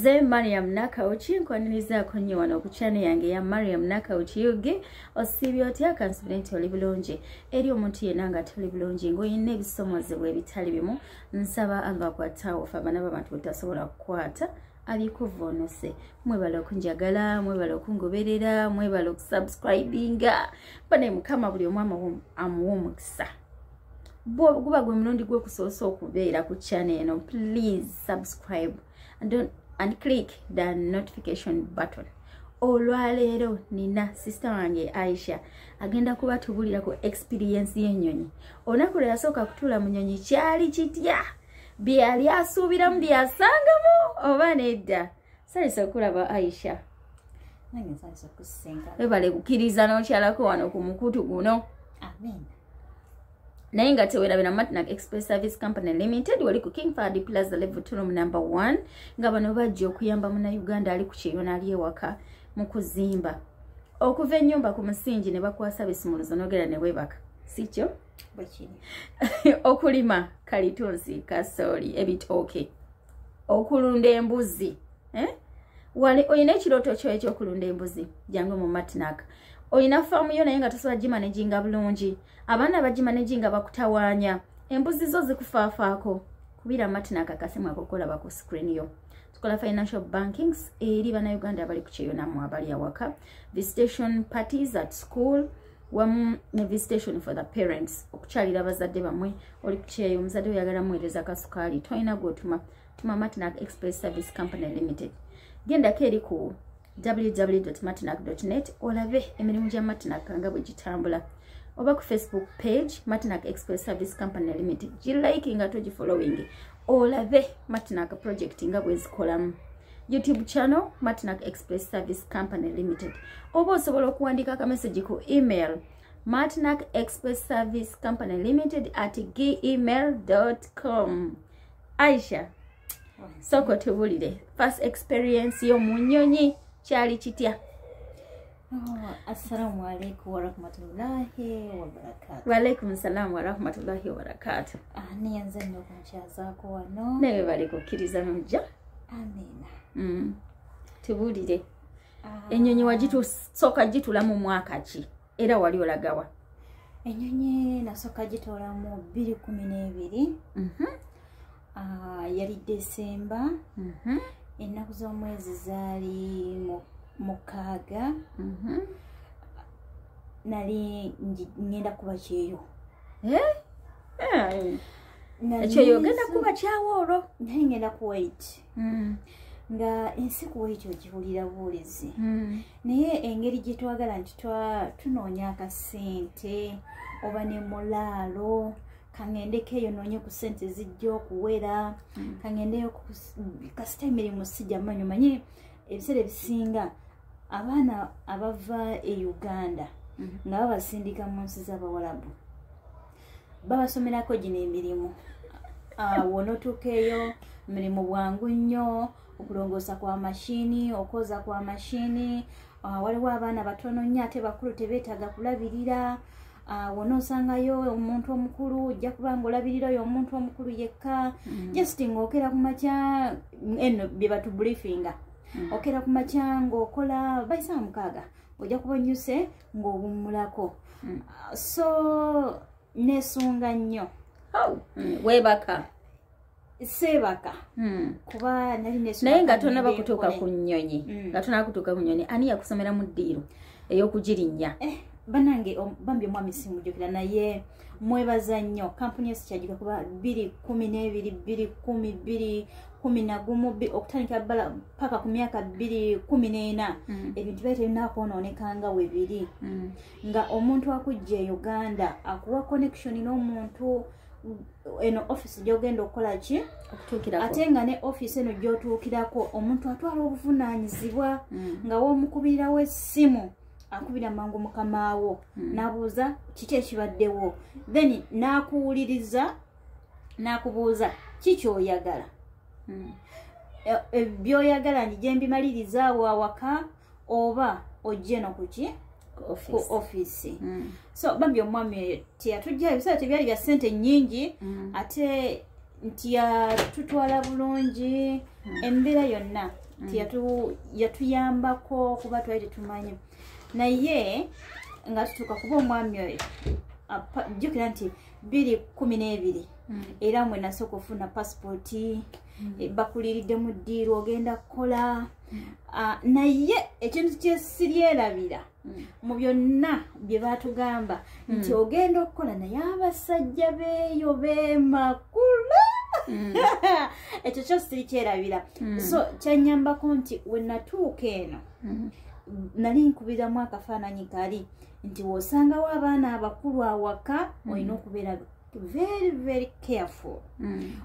Nze Mariam Nakauchi nkwanirizaako nnyo wano ku channel yange ya Mariam Nakauchi Yugi osibye otya kansubirenti oli bulungi eri omuntu yenna nga toli bulungi ng'olina ebisomozebwa ebitali bimu nsaba anga akwataawo fe abaana b'abantu betasobola kukwata abikuvoonose mwebala okunjagala mwebala okungoberera mwebala okusubscribinga bane mukama buli omu amuwa omukisa guba gwe mulundi gw'okusoosa okubeera ku channel eno. Please subscribe and click the notification button. Olwaleero nina sister wange Aisha agenda kubatubulira ku experience y'ennyonyi. Olunaku lwe yasooka kutuula mu nnyonyi kyali kitya byali asuubiramu byasangamu oba nedda. Salisa okulaba Aisha. Nange salisa okusinga. Webale kukkiriza n'okyalako wano ku mukutu guno. Amen. Naye nga tewerabira Matnak Express Service Company Limited wali ku King Fahd Plaza level 2 room number 1 nga bano bajja okuyamba muna Uganda ali ku kyeyona ali ewaka mu kuzimba okuva ennyumba ku musingi ne bakwasa bisimuluzo nogera ne webaka sikyo bakiri okulima kalitunsi kasooli ebitooke okulunda embuzi wali oyina ekirooto kyo ekyokulunda embuzi jangu mu Matnak. Oyina faamu yo naye nga tosobola gimanaginga bulungi abaana bagimanaginga bakutawaanya embuzi zo zikufaafaako kubira Matnak akasimu akokolaba ku screen yo. Tukola financial bankings eri bannayuganda abali ku kyeyonamu abali awaka, visitation parties at school wamu ne visitation for the parents okukyalira abazadde bamwe oli ku kyeyo omuzadde oyagala muweereza kasukaali toyina gwotuma tuma Matnak Express Service Company Limited. Gendako eri ku www.matnak.net olabe emirimu gya Matnak nga bwe gitambula oba ku Facebook page Matnak Express Service Company Limited gilike nga togifollowing olabe Matnak project nga bwe zikolamu. YouTube channel Matnak Express Service Company Limited oba osobola okuwandika akamessage ku email Matnak Express Service Company Limited @gmail.com. Aisha soko tubulire first experience yo mu nnyonyi kyali kitya? Assalamu alaikum wa rahmatullahi wa barakatuh. Wa alaikum salam wa rahmatullahi wa barakatuh. Niyanze nnyo kunkyazaako wano. Naye bali kukkiriza mujja. Amina. Tubulire. Ennyonyi wagitusooka gitula mu mwaka ki era wali olagawa? Ennyonyi nasooka gitoola mu 2012. Yali Desemba. Ennaku z'omwezi zaali mukaaga. Nali ngenda kuba kyeyo. Ekyeyo ogenda kuba kyawo olwo? Naye ngenda kuwait. Nga ensi kuwait ogihulira buwulizi. Naye engeri gye twagala nti tunoonya akasente oba ne mulaalo kangendeko eyo noonye ku ssente zijja okuwera kangendeyo kasita emirimu sijja manyi manyi ebiseera ebisinga abaana abava e Uganda nga babasindika mu nsi z'Abawarabu babasomerako gino emirimu wonootuuka eyo mirimu bwangu nnyo okulongoosa kwa mashini okwoza kwa mashini waliwo abaana batono nnyo ate bakulu tebeetaaga kulabirira wonosangayo omuntu omukulu ojja kubanga olabirira oyo omuntu omukulu yekka just ng'okera ku makya eno bye batubriefinga okera ku makya ng'okola bayisa mukaaga ojja kuba onyuse ng'owummulako so nesunga nnyo weebaka seebaka kuba nali nesunga naye nga tonaba kutuuka ku nnyonyi nga tonaba kutuuka ku nnyonyi ani yakusomera mu ddiiro ey'okugirinnya? Banange bambi omwami simujjukira naye mwebaza nnyo kampuni esi kyagika kuba 2012 2011 okutandika bbala paka ku myaka 2014 ebintu byali tebinakwonooneka nga we biri nga omuntu akujja e Uganda akuwa connection n'omuntu eno office gy'ogenda okukola ki ate nga ne office eno gy'otuukirako omuntu atwala obuvunaanyizibwa nga w'omukubirirawo essimu akubira mangu mukamaawo nabuuza kiki ekibaddewo then nakuwuliriza nakubuuza kiki oyagala byoyagala nje mbimaliriza awo awaka oba ojje no kuki ku office so bambi omwami teyatujja ebiseera tebyali bya ssente nnyingi ate nti tutwala bulungi embeera yonna yatuyambako kuba twali tetumanyi naye nga tutuuka kuba omwami oyo jjukira nti 2012 era mwe nasooka okufuna pasipoti bakuliridde mu ddiiro ogenda kukola naye ekintu kye siryerabira mu byonna bye baatugamba nti ogenda okukola naye abasajja beeyo beemakula ekyo kyo sirikyerabira so kyanyambako nti we natuuka eno nali nkubiramu akafaananyi kali nti wosangawo abaana abakulu awaka olina okubeera very very careful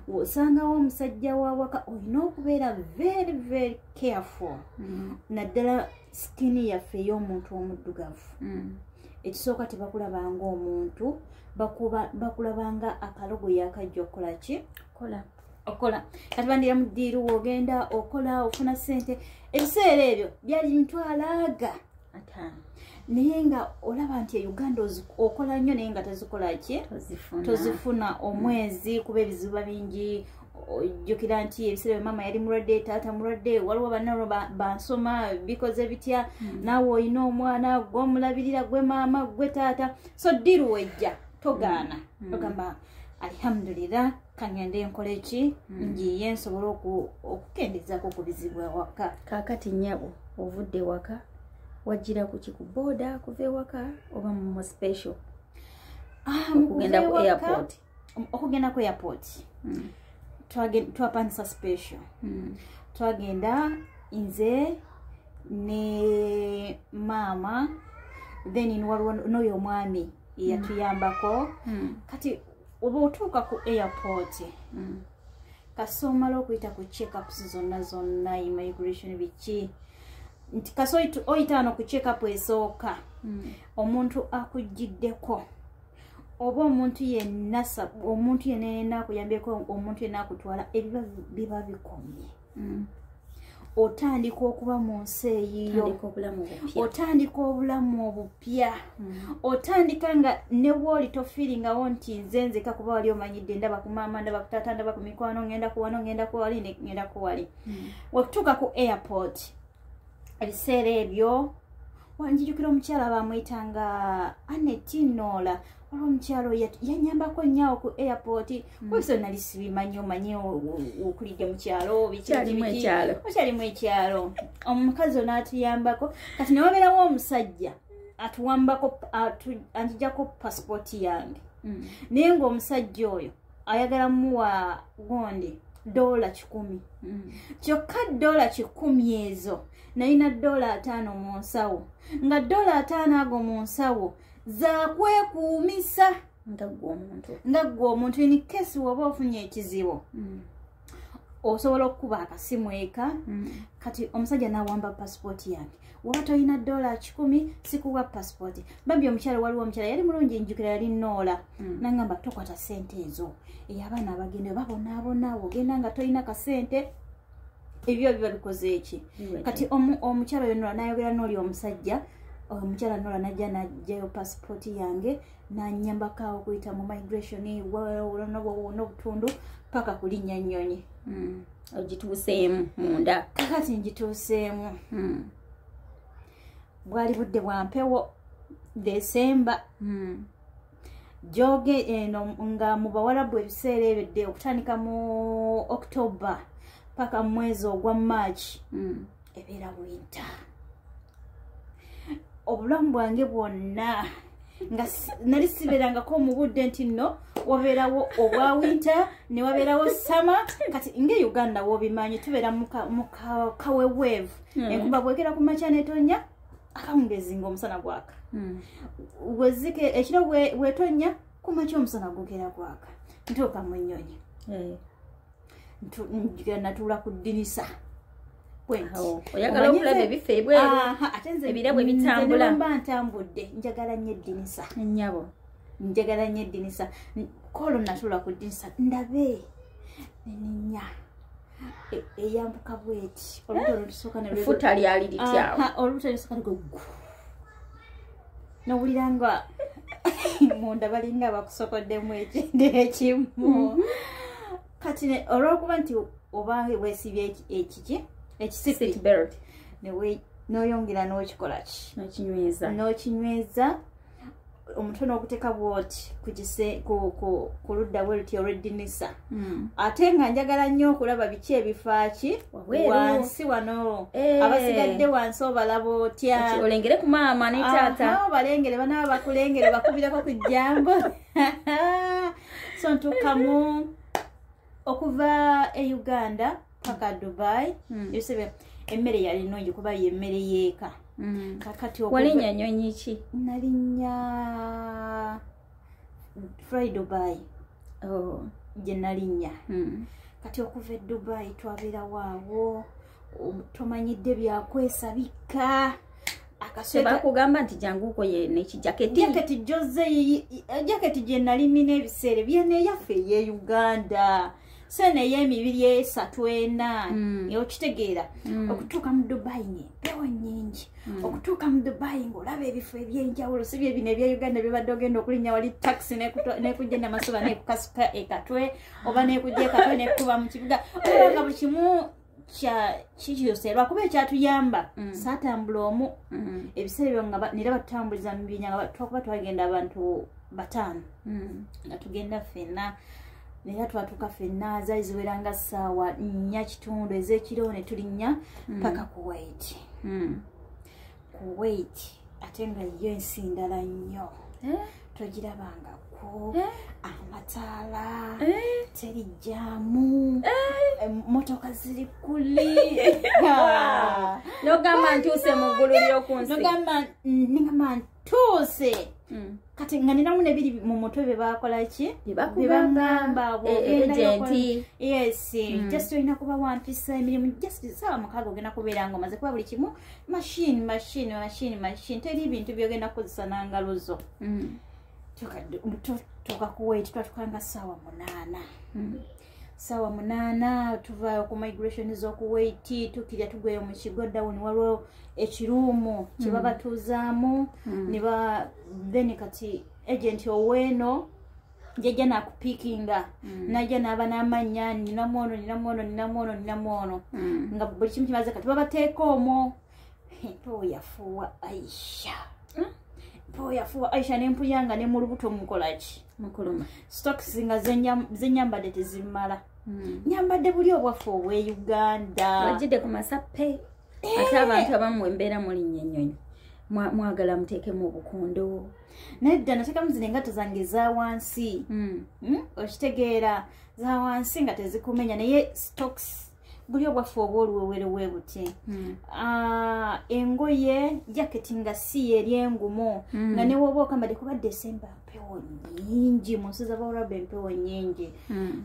wosangawo omusajja wawaka olina okubeera very very careful naddala skini yaffe ey'omuntu omuddugavu ekisooka tebakulabanga omuntu bakulabanga akalogo yakajja okukola ki okola kati bandira mu ddiiro wogenda okola ofuna ssente ebiseera ebyo byali ntwalaaga 5 naye nga olaba nti Uganda okola nnyo naye nga tozikola ki tozifuna omwezi kuba ebizibu bingi ojjukira nti ebiseera mama yali mulwadde taata mulwadde waliwo bannalo bansoma bikoze bitya naawe olina omwana gw'omulabirira gwe maama gwe taata so ddiiro wejja togaana ogamba alhamdulillah kangende nkole ki njiye nsobola okukendezaako ku bizibu ewaka kaakati nnyabo ovudde waka wajjira ku kikuboda kuva ewaka oba mu special okugenda ku airport okugenda ku airport twapangisa special twagenda nze ne maama then waliwo n'oyo omwami eyatuyambako kati oba otuuka ku airport kasomala okuyita ku check-ups zonna immigration biki nti kaso oyitaano ku check-up esooka omuntu akujiddeko oba omuntu yenna akuyambyeko omuntu yenna akutwala biba bikomye otandika okuba mu nsi eyiyo otandika obulamu obupya otandika nga ne wooli tofiiringawo nti nze nzeka kuba wali omanyidde ndaba ku maama ndaba ku taata ndaba ku mikwano ngenda ku wano ngenda ku wali ngenda ku wali wekutuuka ku airport ebiseera ebyo wanjijukira omukyala bamwyitanga Annette Nola waliwo omukyalo yanyambako nnyo ku airport kubiso nali sibimanyi omanyi okulidde mu kyalo okyalimu ekyalo omukazi ono atuyambako kati ne wabeerawo omusajja atuwambako anjijjako pasipoti yange naye ng'omusajja oyo ayagala muwa gondi $100 kyokka $100 ezo nalina $5 mu nsawo nga $5 ago mu nsawo zakwekuumisa nga ggwe omuntu in case woba ofunye ekizibu osobola okukuba akasimu eka kati omusajja n'awamba pasipoti yange woba tolina $10 sikuwa pasipoti bambi omukyala waliwo omukyala yali mulungi njukira yali Noola nangamba tokwata ssente ezo abaana abagende babonaabona ogenda nga tolina kasente ebyo biba bikoze eki kati omukyala oyo Noola n'ayogera n'oli omusajja omukyala Noola najja najjayo pasipoti yange n'anyambako okuyita mu migration n'obutundu paka ku linnya Nnyonyi ogituuseemu munda kakati ngituuseemu bwali budde bwa mpewo Desemba joge eno nga mu Bawarabu ebiseera ebyo okutandika mu October paka mu mwezi ogwa March ebeera winter obulamu bwange bwonna nga nali sibeerangako mu budde nti nno wabeerawo obwa winter ne wabeerawo summer kati nga Uganda wobimanyi tubeera mu kaweweevu enkuba bwekera ku makya netonya akawungezi ng'omusana gwaka wezike ekiro wetonya ku makya omusana gugera gwaka ntuuka mu Nnyonyi natuula ku ddinisa oyagala okulaba ebifo ebweru ebire bwe bitambula mba ntambudde njagala nnyo eddinisa ennyabo njagala nnyo eddinisa kolo natuula ku ddinisa ndabe neninya eyambuka bweti futa lyali lityawo olubuto lisooka nigugu nowulira nga munda balinga abakusokoddemu ekinde ekimu kati olw'okuba nti obange bwesibye ekiki ekisipi belt noyongera n'okikola ki n'okinyweza omutono oguteka bwoti ku ludda bweruti olw'eddinisa ate nga njagala nnyo okulaba biki ebifaaki wansi wano abasigadde wansi obalaba otya olengere ku maama ne taata balengere banaba bakulengere bakubirako ku jjango so ntuukamu okuva e Uganda paka Dubai yosebe emmere yali nnungi kuba y'emmere y'eka kakati walinnya nnyonyi ki nalinnya Fly Dubai gye nalinnya kati okuva e Dubai twabera waawo tomanyidde byakwesabika bakugamba nti janguko ye nekijaketi jaketi gye nali nina ebiseera byeneyaffe eye Uganda sene y'emibiri 3-4 okitegeera okutuuka mu Dubai empewo nnyingi okutuuka mu Dubai ng'olaba ebifo ebyenjawulo si bye bino ebya Uganda byebadde ogenda okulinnya wali taxi nekujja namasuba nekukasuka ekatwe oba nekujja ekatwe nekuba mu kibuga olanga buli kimu kikyuse lwakuba ekyatuyamba saatambula omu ebiseera ebyo nera batutambuliza mu binya nga twakuba twagenda abantu 5 nga tugenda ffenna nera twatuuka ffenna zaali ziweranga ssaawa 4 ez'ekiro ne tulinnya paka Kuwait ate nga yo ensi ndala nnyo togirabangako amataala teri jjaamu motoka ziri kuli nogamba ntuuse mu ggulu ly'okunsi ningamba ntuuse kati nga ninamu nebiri mu mutwe bebakola ki bebagamba agenti yes just olina kuba wampisa emirimu just saawa mukaaga ogenda kubeera nga omaze kuba buli kimu machine teri bintu byogenda kukozesa n'angalo zo tuka Kuwait twatukanga ssaawa 8 tuvaayo ku migration z'okuwait tukirya tugweyo mu kigo down waliwo ekiruumu kye babatuuzaamu then kati agent oweeno jjajja nakupiikinga najja n'aba n'amannya ninamu nga buli kimu kimaze kati babateeka omwo empewo yafuuwa Aisha nempuyanga ne mu lubuto mukolaki mukuluma stocks nga zenyambadde tezimala nyambadde buli obwaffe obwe Uganda wajjidde ku masappe ate abantu abamu embeera mulinnya ennyonyi mwagala muteekemu obukondo nedda nateekamu zino engatto zange za wansi okitegeera za wansi nga tezikumenya naye stocks buli obwaffe oba oluwewere buti engoye jaketi nga si eri engumu nga newoba okambadde kuba December mpewo nyingi mu nsi z'Abawarabu empewo nyingi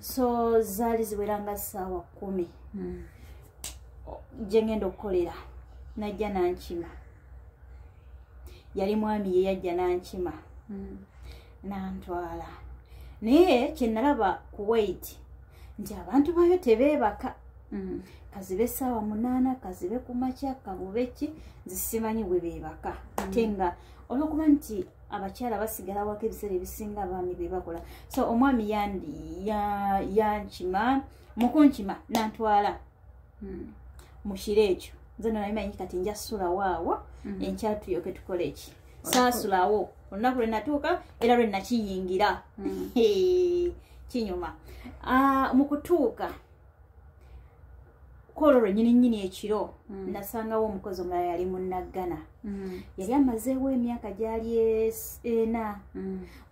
so zaali ziweranga ssaawa 10 gye ngenda okukolera najja nankima yali mwami ye yajja nankima nantwala naye kye nalaba Kuwait nti abantu bayo tebeebaka kazibe ssaawa 8 kazibe ku makya kabube ki zisimanyi bwe beebaka ate nga olwokuba nti abakyala basigala wako ebiseera ebisinga abaami bebakola so omwami yankima mukunkima nantwala mu kiro ekyo nze namanyi kati nja ssula waawo enkya tuyoke tukole ki saasulawo olunaku lwe natuuka era lwe nakiyingira kinyuma mu kutuuka kolo lwennyini ekiro nasangawo omukozi omulala yali munaggana yali amazeewo emyaka gyali 4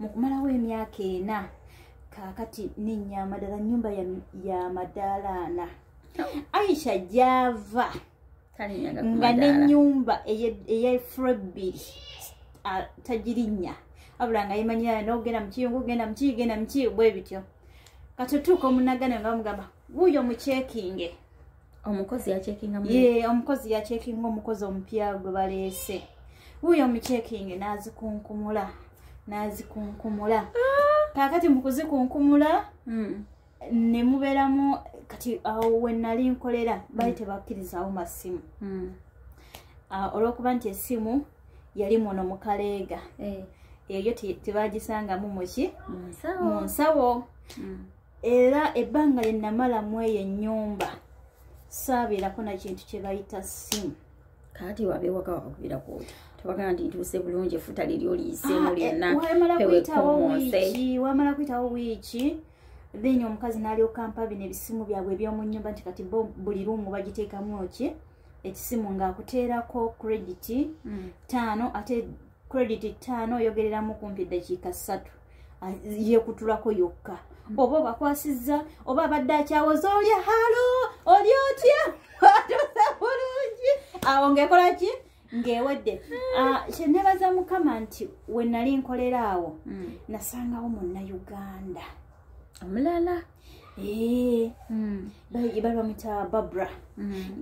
mu kumalawo emyaka 4 kakati nenyama ddala nnyumba ya madalaana Aisha gyava nga n'ennyumba ey'efrebbiri tagirinnya abula nga yemanyira n'ogenda mu kiyungu genda mu kiyi genda mu kiyi bwe bityo kati otuuka omunaggana nga bamugamba wuuyo mucekinge omukozi yacekinga omukozi yacekinga omukozi omupya gwe baleese wuuyo mucekinge n'azikunkumula kakati mu kuzikunkumula ne mubeeramu kati awo we nali nkolera baali tebakkirizaawo masimu olw'okuba nti essimu yali muno mu kaleega eyo tebagisangamu muki mu nsawo era ebbanga lye namala mu eyo ennyumba saabeerako na kintu kye bayita ssimu. Kati wabeewaka wakakubirako tebagamba nti ntuuse bulungi effuta liryo liyiseemu lyonna wamala kuyitawo wiiki then omukazi n'alyoka ampa bino ebisimu byabwe eby'omu nnyumba nti kati bo buli lumu bagiteekamu ki ekisimu ng'akuteerako credit 5 ate credit 5 oyogereramu kumpi eddakiika 3 yeekutulako yokka. Oba bakwasizza oba abadde akyawoza olya halo oli otya watuuse bulungi awo ng'ekola ki ng'ewedde. Kyenebaza Mukama nti we nali nkolera awo nasangawo Munnayuganda omulala bali bamuyita Barbara.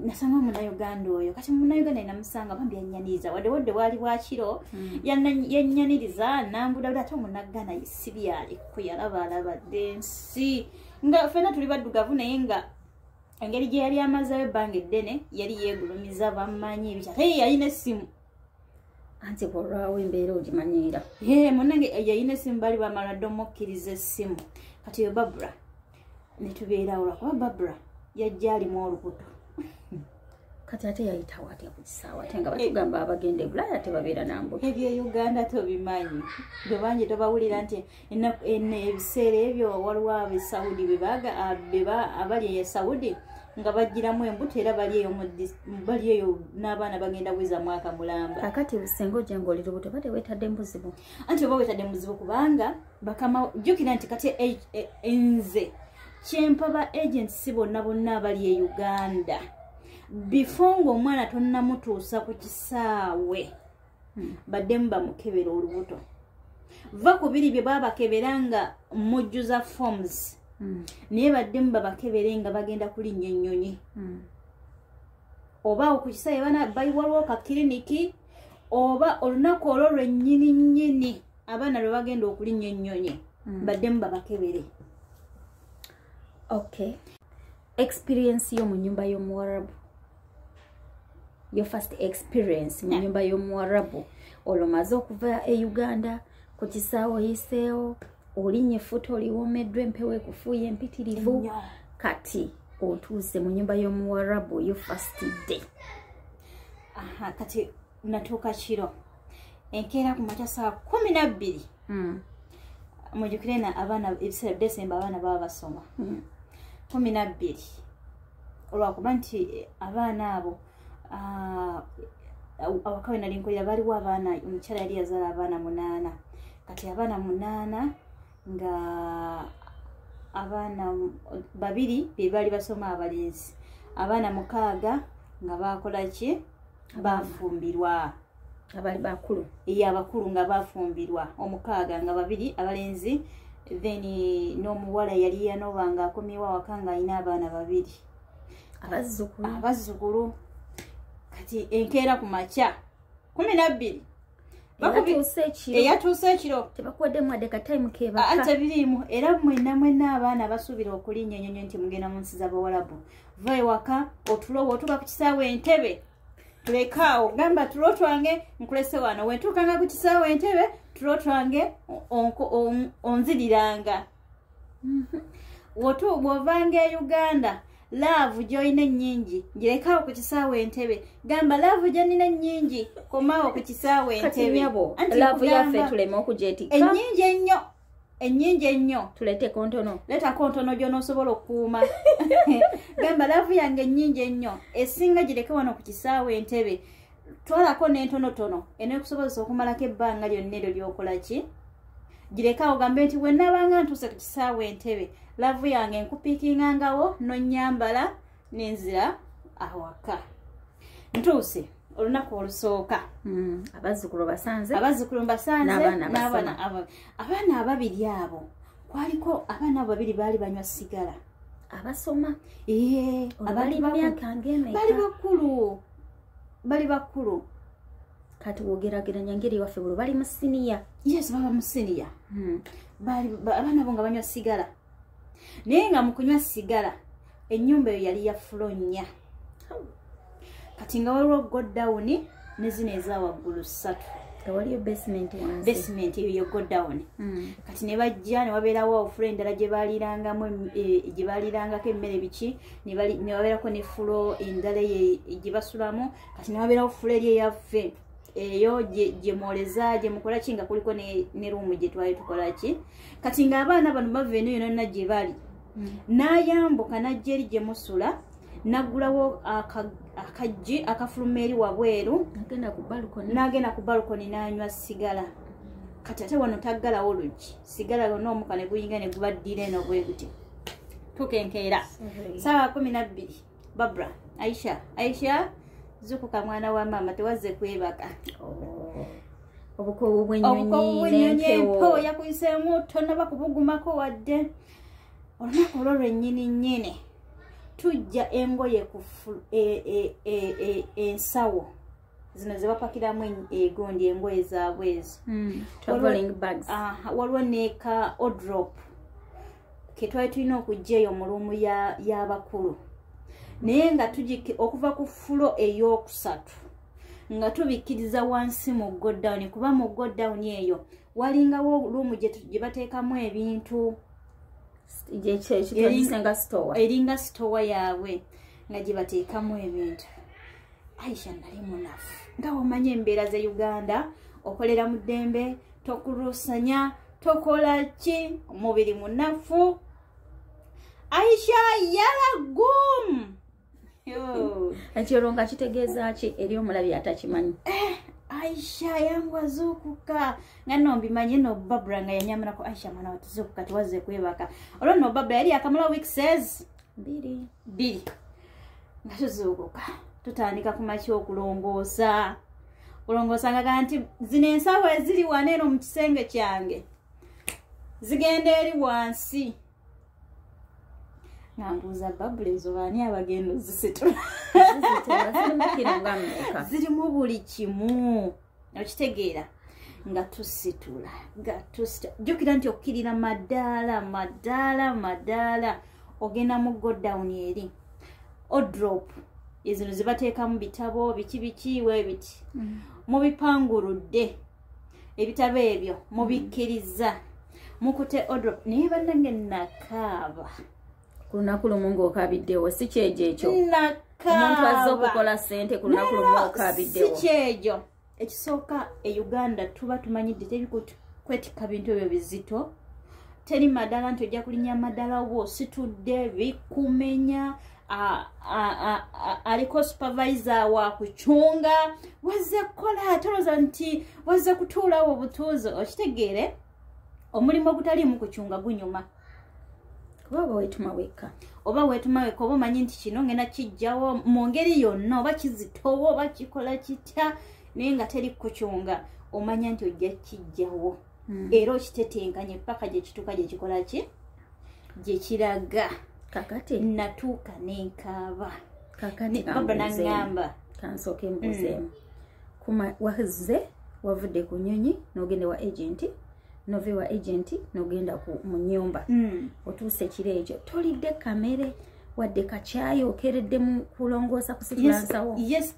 Nasangawo Munnayuganda oyo kati Munnayuganda namusanga bambi yanyaniriza wadde waali bwakiro yanyaniriza nambudabuda ate Omunnaganda yesibyalekku yalabalabadde ensi nga ffenna tuli baddugavu naye nga engeri gye yali amazayo ebbanga eddene yali yeegulumiza bammanyi ebikya yalina essimu anti olwawo embeera ogimanyiira munnange yalina essimu bali bamala dde omukkiriza essimu kati yo Barbara netubeerawo lwakuba Barbara yajja alimu olubuto kati ate yayitawo atya ku kisaawa ate nga batugamba abagenda Bulaya tebabeera nambuto. Ebyo Uganda tobimanyi bwe bangi tobawulira nti ebiseera ebyo waliwo ab'e Saudi abali e Saudi nga bagiramu embuto era bali eyo n'abaana bagenda bweza mwaka mulamba. Kakati busenga ojja ng'oli lubuto bate weetadde mbuzibu anti oba weetadde muzibu kubanga bakama jjukira nti kati enze kyempa ba agents bonna abali e Uganda before ng'omwana tonnamutuusa ku kisaawe baddemu bamukebera olubuto va ku biri bye babakebera nga mujjuza forms naye baddemu babakebere nga bagenda kulinnya ennyonyi oba ku kisaawe bana bayiwalwo ka kiriniki oba olunaku olwo lwennyini abaana lwe bagenda okulinnya ennyonyi baddemu babakebere. Okay, experience yo mu nyumba y'Omuwarabu, your first experience mu nyumba y'Omuwarabu olomaze okuva e Uganda ku kisaawe oyiseewo olinnye effuta oliwomeddwa empewo ekufuuya empitirivu kati otuuse mu nyumba y'Omuwarabu your first day. Kati natuuka kiro enkeera ku makya saa 12 mujjukire na abaana ebiseera December abaana baba basoma 12 olwakuba nti abaana abo awakawe nali nkolera baliwo abaana omukyala yali yazaala abaana 8 kati abaana 8 nga abaana 2 be bali basoma abalenzi abaana 6 nga bakola ki bafumbirwa abali bakulu abakulu nga bafumbirwa 6 nga 2 abalenzi then n'omuwala yali yanobanga akomyewo awaka nga alina abaana 2 abazzukulu kati enkeera ku makya 12 eyatuuse ekiro tebakuwaddemu wadde katime kebaka tebiriimu era mwenna abaana basuubira okulinnya ennyonyi nti mugenda mu nsi z'Abawarabu va ewaka otulowo otuuka ku kisaawe Entebbe tulekaawo gamba tulo twange nkulese wano wentuukanga ku kisaawe Entebbe tulo twange onziriranga bw'ovanga e Uganda laavu gy'olina ennyingi ngirekawo ku kisaawe Entebbe gamba laavu gyenina ennyingi komaawo ku kisaawe Entebbe laavu yaffe tuleme okugyetikka ennyingi ennyo tuleeteko ntono leetako ntono gy'onoosobola okukuuma gamba laavu yange ennyingi ennyo esinga gireke wano ku kisaawe Entebbe twalako n'entonotono eneekusobozesa okumalako ebbanga lyonna eryo ly'okola ki girekawo gambe nti bwe nnaabanga ntuuse ku kisaawe Entebbe laavu yange nkupiikingangawo nonyambala n'enzira awaka ntuuse olunaku olusooka abazzukulu basanze n'abaana ababiri abo kwaliko abaana abo 2 baali banywa sigala abasoma abali myaka ng'emeka bali bakulu kati wogerageranya ngeri waffe buli bali mu siniya yes baba mu siniya abaana abo nga banywa sigala naye nga mu kunywa sigala ennyumba eyo yali ya fulo 4 kati nga waliwo goddown ne zino eza waggulu 3 waliyo basement wansi basement eyo go down kati ne bajja ne wabeerawo ofula endala gye baalirangako emmere biki ne wabeerako ne fulo endala gye basulamu kati ne wabeerawo fula eri eyaffe eyo gye mwoleza gye mukola ki nga kuliko ne ruumu gye twali tukola ki kati ng'abaana bano bava eno yonna gye bali n'ayambuka n'ajja eri gye musula naggulawo akaggi akafuluma eri wabweru n'agenda ku balukoni n'anywa sigala kati ate wano taggalawo luggi sigala yonna omuka ne guyinga ne gubaddira eno bwe guti tukenkeera saawa 12 Barbara Aisha zukuka mwana wa mama tewazze kwebaka obukowu bw'ennyonyi n'empewo yakuyiseemu tonnaba kubugumako wadde olunaku olwo lwennyini nnyini tujja engoye ensawo zino ze bapakiramu egondi engoye zaabwe ezo waliwo neka odrop ke twali tulina okujja eyo mu luumu y'abakulu naye nga okuva ku fulo ey'okusatu nga tubikkiriza wansi mu godown kuba mu godown eyo walingawo luumu gye bateekamu ebintu eringa store yaabwe nga gye bateekamu ebintu Aisha nali munafu nga wamanya embeera ze Uganda okolera mu ddembe tokulusanya tokola ki omubiri munafu Aisha yalagum ekyo nga kitegeeza ki eri omulabi atakimanyi Aisha yangu azukuka nga nombimanye no Barbara nga yanyamirako Aisha mwana watuzukuka tuwaze kwebaka olwo no Barbara yali akamala week says 2 nga tuzukuka tutandika kumakya okulongoosa nga nti zino ensawo eziri wano eno mu kisenge kyange zigenda eri wansi nambuuza Barbara ezo baani abagenda ozisitula zirimu buli kimu okitegeera nga tusitula jjukira nti okkirira madaala ogenda mu godown eri odrop ezino ze bateekamu bitabo biki weebiti mubipanguludde ebitabo ebyo mubikkiriza mukute odrop naye bannange nakaaba ku lunaku lumu ng'okabiddewo si kyejo ekyo omuntu azze okukola ssente ku lunaku lumu okabiddewo si kyejo ekisooka e Uganda tuba tumanyidde teri kwetikka bintu ebyo bizito teri madala nti ojja kulinya madala wo situdde bikumenya aliko supervisor wa kuchunga wazze kukola toloza nti wazze kutuulawo obutuuzo okitegeere omulimu ogutaliimu kuchunga gunyuma oba weetuma wekka oba omanyi nti kino ngenda kijjawo mu ngeri yonna oba kizitowo oba kikola kitya naye nga teri kuchunga omanya nti ojja kijjawo era okitetenkanye paka gye kituuka gye kikola ki gye kiraga kakati natuuka nenkaaba kakati nangamba kansooke mbuzeemu wazze wavudde ku nnyonyi n'ogenda wa agenti nove wa agenti n'ogenda mu nnyumba otuuse ekiro ekyo tolidde kamere wadde kacyayi okeredde mu kulongoosa kusitula nsawo yes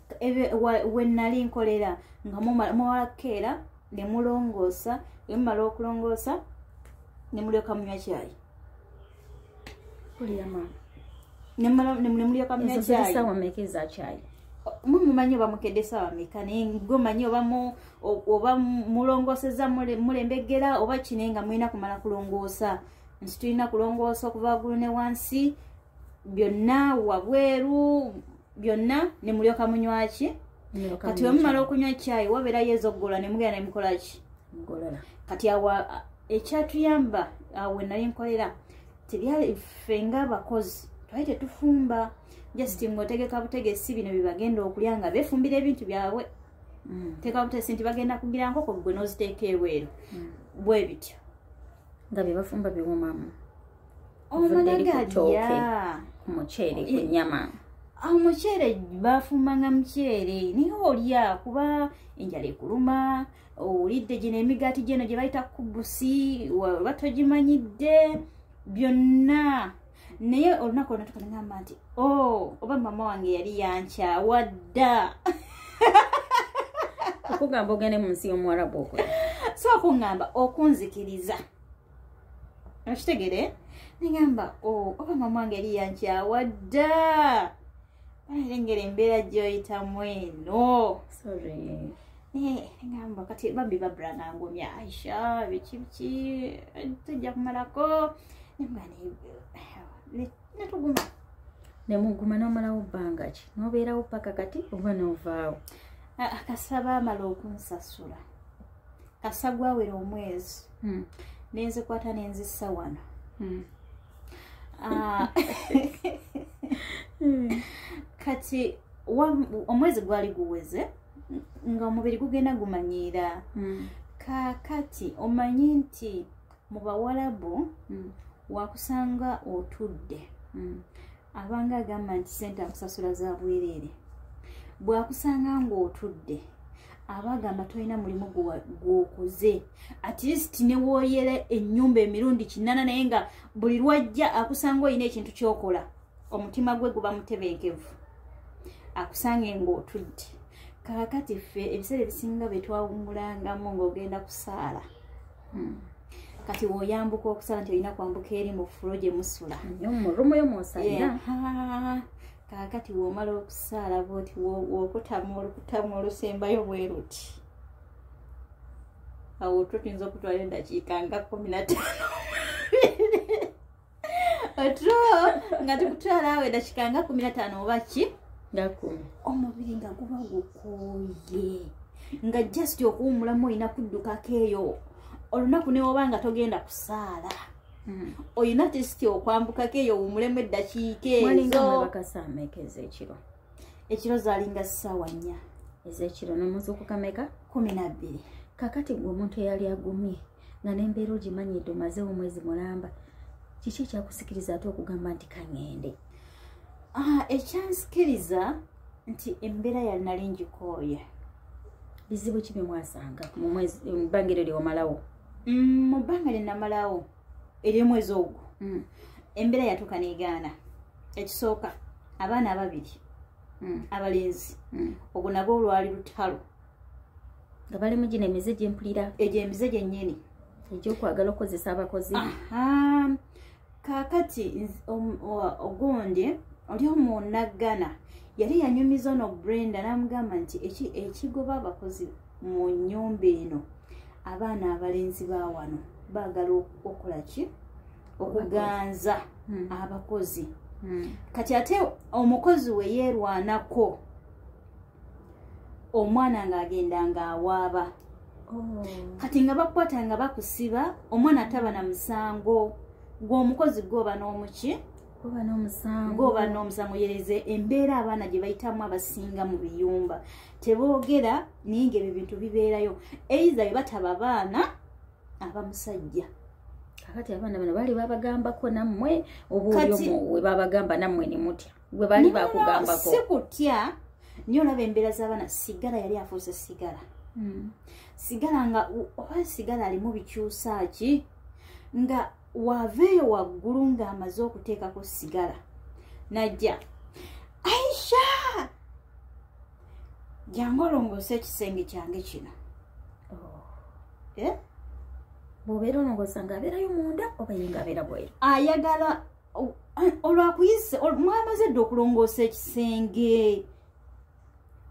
we nali nkolera nga muwalakeera ne mulongoosa emumala okulongoosa ne mulyoka munywa cyayi ne mulyoka munywa cyayi sawa meka eza cyayi mumanyi oba mukedde sawa meka naye gomanyi oba mulongooseza mulembegera oba kine nga mulina kumala kulongoosa nti tulina kulongoosa okuva waggulu ne wansi byonna wabweru byonna ne mulyoka munywaki kati wemumala okunywa cyayi wabeerayo ezoggola ne mugenda ne mukola ki kati awa ekyatuyamba awe nali nkolera tebyali ffe ng'abakozi twali tetufumba just ng'otegeka butegesi bino byebagenda okulya nga beefumbira ebintu byabwe teeka butegesi nti bagenda kugira nkoko gwe n'oziteeka ebweru bwe bityo nga bye bafumba biwumamu omalagalya ku muceere ku nnyama omuceere bafumbanga muceere naye olya kuba enjala ekuluma owulidde gino emigaati gyeno gye bayita kubusi oba togimanyidde byonna naye olunaku olwo tukanagamba nti oba mama wange yali yankyawa dda okugamba ogende mu nsi y'Omuwarabu okola so okuŋŋamba okunzikiriza okitegere nengamba oba mama wange eri yankyawa dda balengera embeera gy'oyitamu eno nengamba kati babbi babula nangumya Aisha biki tujja kumalako netuguma nemuguma n'omalawo bbanga ki n'obeerawo paka kati oba n'ovaawo kasaba amala okunsasula kasa gwawera omwezi nenzikwata nenzissa wano kati omwezi gwali guweze nga omubiri gugenda gumanyiira kakati omanyi nti mu Bawarabu wakusanga otudde abanga agamba nti sente akusasula za bwereere bwakusanga ng'otudde abagamba tolina mulimu gwokoze at least ne wooyera ennyumba emirundi 8 naye nga buli lwajja akusanga olina ekintu kyokola omutima gwe guba mutebenkevu akusange ng'otudde kakati ffe ebiseera ebisinga bye twawumulangamu ng'ogenda kusaala kati woyambuka okusala nti olina kwambuka eri mu fulo gye musula murumu yo mwosalira kakati womala okusaala bwoti wokutamu olukutamu olusembayo bwe ruti awo tuyinza okutwala endakiika nga 15 otro nga tukutwala awo endakiika nga 15 oba ki nga 10 omubiri nga guba gukooye nga just okuwumulamu olina kuddukako eyo olunaku newoba nga togenda kusaala oyina tesiti okwambukako eyo wumulemu eddakiika ezo ekiro zaalinga ssaawa 4 ez'ekiro n'omuzuuku kameka 12 kakati gwe omuntu eyali agumye nga n'embeera ogimanyidde omazeewo omwezi mulamba kiki ekyakusikiriza ate okugamba nti kangende ekyansikiriza nti embeera yali nali ngikooye bizibu ki bye mwasanga mu bbanga eryo ly'omalawo mu bbanga lye namalawo ery'omwezi ogwo embeera yatuuka n'egaana ekisooka abaana ababiri abalenzi ogwo nabo olwali lutalo nga balimu gino emize gye mpulira egyo emize gyennyini egy'okwagala okukozesa abakozi kakati ogundi oli omunaggana yali yanyumiza no Brenda n'amugamba nti ekigoba abakozi mu nnyumba eno abaana abalenzi ba wano baagala okukola ki okuganza abakozi kati ate omukozi we yeerwanako omwana ng'agenda ng'awaaba kati nga bakwata nga bakusiba omwana ataba na musango gw'omukozi gwoba n'omuki goba n'omusango yereze embeera abaana gye bayitamu abasinga mu biyumba teboogera naye ng'ebyo bintu bibeerayo eiza bye bataba abaana abamusajja kakati abaana bano baali babagambako nammwe oba oli we babagamba nammwe ne mutya gwe baali bakugambako si kutya niyo olaba embeera z'abaana sigala yali afuuse sigala sigala nga oba sigala alimu bikyusa ki nga waveeyo waggulu ng'amaze okuteekako sigala najja Aisha jangu olongoose ekisenge kyange kino bw'obeera olongoosa ng'abeerayo munda oba ye ng'abeera bweru ayagala olwakuyise mwamaze dde okulongoosa ekisenge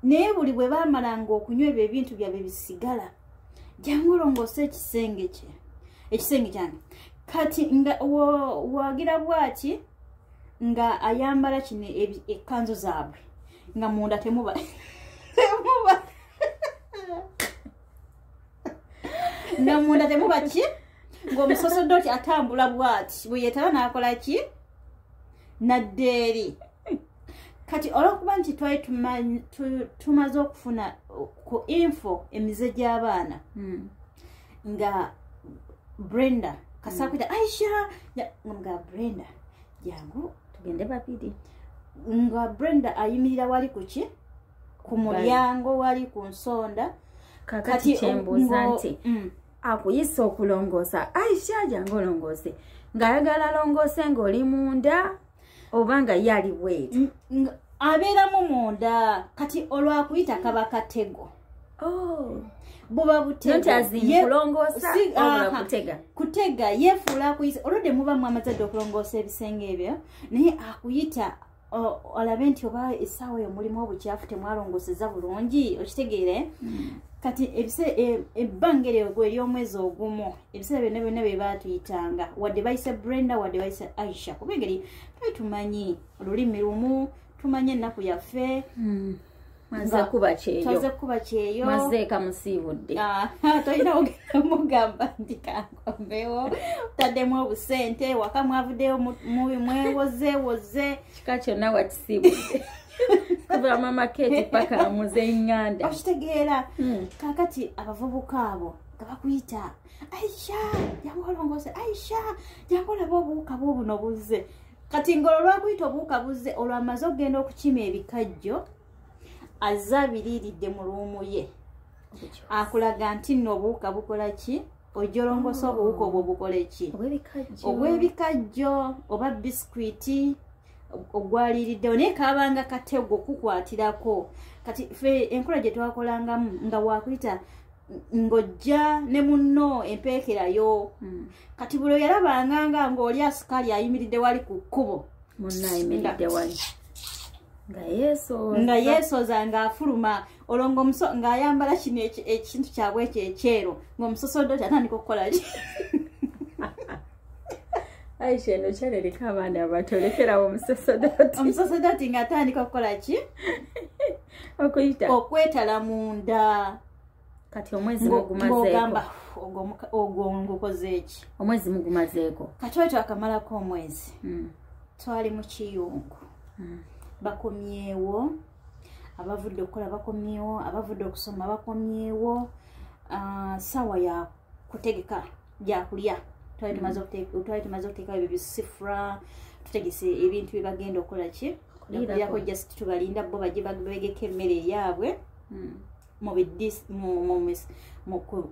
naye buli bwe baamalanga okunywa ebyo ebintu byabwe bisigala jangu olongoose ekisenge kyange kati nga wagira bwaki nga ayambala kino ekkanzu zaabwe nga munda temuba nga munda temuba ki ng'omusosoddoti atambula bwati bwe yeetaba n'akola ki naddeeri kati olw'okuba nti twali tumaze okufuna ku info emize gy'abaana nga Brenda kasakwita Aisha nga Brenda jangu tugende babiri nga Brenda ayimirira wali kuki ku mulyango wali ku nsonda kakati kyembuuza nti akuyisa okulongoosa Aisha jangu olongoose ng'ayagala alongoose ng'oli munda oba nga ye ali bweru abeeramu munda kati olwakuyita kaba katego buba butega kutega yefuula akuyisa olwedde muba mwamazadde okulongoosa ebisenge ebyo naye akuyita olabe nti oba essaawa eyo mulimu obukyafu temwalongooseza bulungi okitegeere kati ebbanga eryo ery'omwezi ogumu ebiseera byonna byonna bye baatuyitanga wadde bayise Brenda wadde bayise Aisha kuba engeri twali tumanyi olulimi lumu tumanyi ennaku yaffe Maze kuba kyeyo mazeeka musiibudde tolina ogenda mugamba nti kankombewo taddemu obusente waka mwavuddeyo mwewozeewoze kika kyonna wakisiibudde kuva mamaketi paka muzeŋŋanda okitegeera kaakati abavubuka abo nga bakuyita Aisha jangu olongoose Aisha jangu olaba obuwuka buubuno buzze kati ngolo lwakuyita obuwuka buzze olwamaze okugenda okukima ebikajjo azabiriridde mu luumu ye akulaga nti nno obuwuka bukola ki ojolongosa obuwuka obwo bukola ki obw'ebikajjo oba biskwiti ogwaliriddewo naye kabanga katego kukwatirako kati fe enkola gye twakolangamu nga wakuyita ng'ojja ne munno empeekerayo kati bulo yalabanga ng'oli asikaali ayimiridde wali ku kkubo munno ayimiridde wali nga yeesooza ng'afuluma olwo ng'ayambala kino ekintu kyabwe ekyo ekyeru ng'omusosodoti atandika okukola ki Aisha eno kyalirika abaana abato lekerawo omusosodoti ng'atandika okukola ki okwetala munda kati omwezi mugumazeeko ogwo ngukoze eki omwezi mugumazeeko kati oyo twakamalako omwezi twali mu kiyungu bakomyewo abavudde okukola bakomyewo abavudde okusoma bakomyewo sawa ya kutegeka gyakulya twali tumaze okuteekawo ebyo bisifura tutegese ebintu bye bagenda okukola ki okulyako just tubalinda bo bajje begeka emmere eyaabwe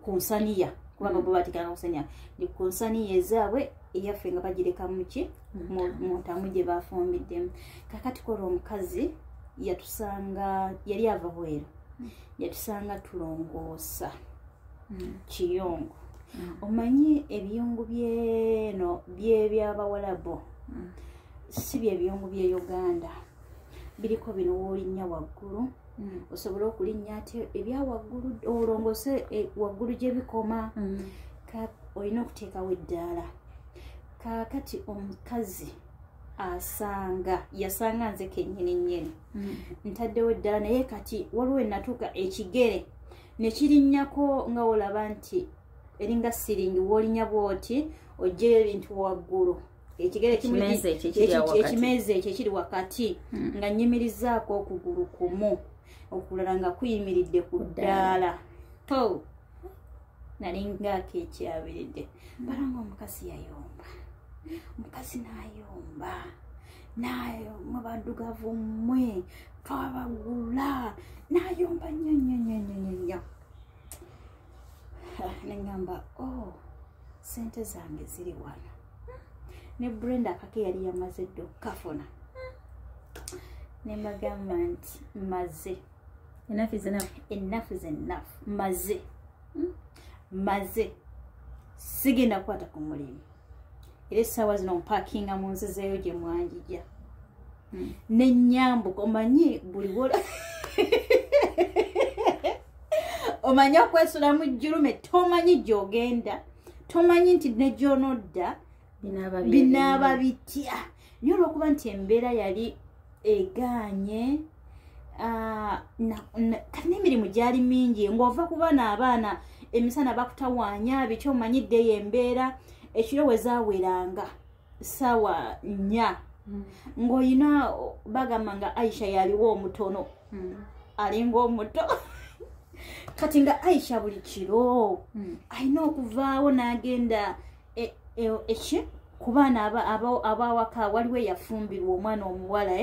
ku nsaniya kubanga bo batikanga kusaniya ni ku nsaniya ezaabwe eyaffe nga bagirekamu ki mu ntamu gye bafumbiddemu kakati kola omukazi yatusanga yali ava bweru yatusanga tulongoosa kiyungu omanyi ebiyungu byeno by'ebyabawalabo si bye biyungu bye Uganda biriko bino woolinnya waggulu osobola okulinnya ate ebyawaggulu olongoose waggulu gye bikoma olina okuteekawo eddaala kaakati omukazi yasanga nze kennyini nnyini ntaddewo eddala naye kati waliwo enatuuka ekigere ne kirinnyako nga olaba nti eringa siringi woolinnya bwoti oggyeyo ebintu waggulu ekimeezi ekyo ekiri wakati nga nnyimirizaako okugulu kumu okulala nga kuyimiridde ku ddaala nali ngaako ekyabiridde balanga omukazi yayomba omukazi n'ayomba mu baddugavu mmwe twabagula n'ayomba nnyo neŋŋamba sente zange ziri wano ne Brenda akake yali yamaze dde okukafuna ne mbagamba nti maze enough is enough maze sigenda kukwata ku mulimu era essaawa zino mpakinga mu nzizeeyo gye mwanjija n'ennyambuka omanyi buli wola omanyi okwesula mu jjulume tomanyi gy'ogenda tomanyi nti ne gy'onodda binaaba bitya naye olw'okuba nti embeera yali egaanye kati n'emirimu gyali mingi ng'ova ku bana abaana emisana bakutawaanya biki omanyiddeyo embeera ekiro we zaaweranga ssaawa 4 ng'olina bagamba nga Aisha yaliwo omutono alinga omuto kati nga Aisha buli kiro alina okuvaawo n'agenda ku baana abawaka waliwo eyafumbirwa omwana omuwala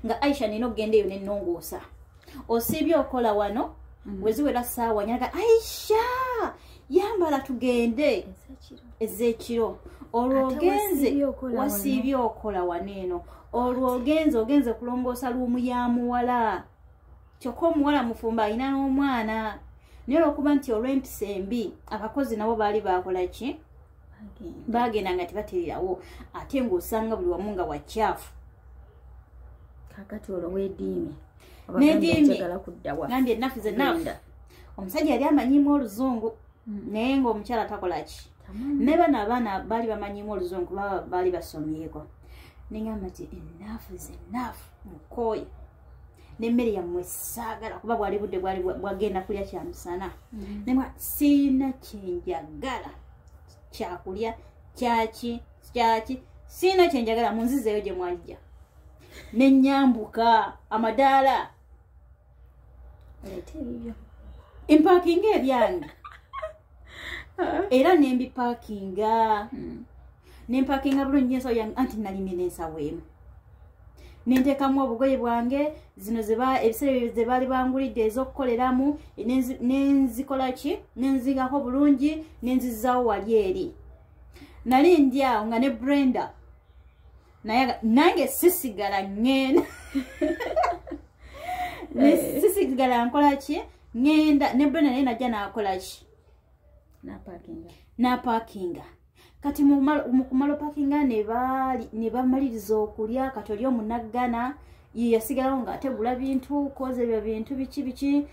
nga Aisha nina okugenda eyo n'ennongoosa osiibye okola wano weziwera ssaawa nyaga Aisha yambala tugende ez'ekiro olwo ogenze wasiibye okola wano eno olwo ogenze kulongoosa luumu ya muwala kyokka omuwala mufumba alina n'omwana naye olwokuba nti olw'empisa embi abakozi nabo baali bakola ki bagenda nga tebatererawo ate ng'osanga buli wamu nga wakyafu kakati olwo weediimye gambye ennafu zennafu omusajja yali amanyimu oluzungu naye ng'omukyala takola ki ne bano abaana baali bamanyimu oluzungu baali basomyeko nengamba nti ennafu zennafu mukooye nemmere yammwe saagala kuba bwali budde bwagenda kulya kyamusana nemwa siina kyenjagala kyakulya kyaki siina kyenjagala munzizeeyo gye mwajja nenyambuka amadaala empakinga ebyange era nembipakinga nempakinga bulungi ensawo yange anti nalimye n'ensawo emu nenteekamu obugoye bwange zino ebiseera ze baali bangulidde ez'okukoleramu nenzikola ki nenzigako bulungi nenzizaawo wali eri nali ndi awo nga ne Brenda nange sisigala ngenda sisigala nkola ki ngenda ne Brenda naye najja nakola ki napakinga kati mu kumala opakinga ne bamaliriza okulya kati oli omunaggana ye yasigalawo ng'ategula bintu koza ebyo bintu biki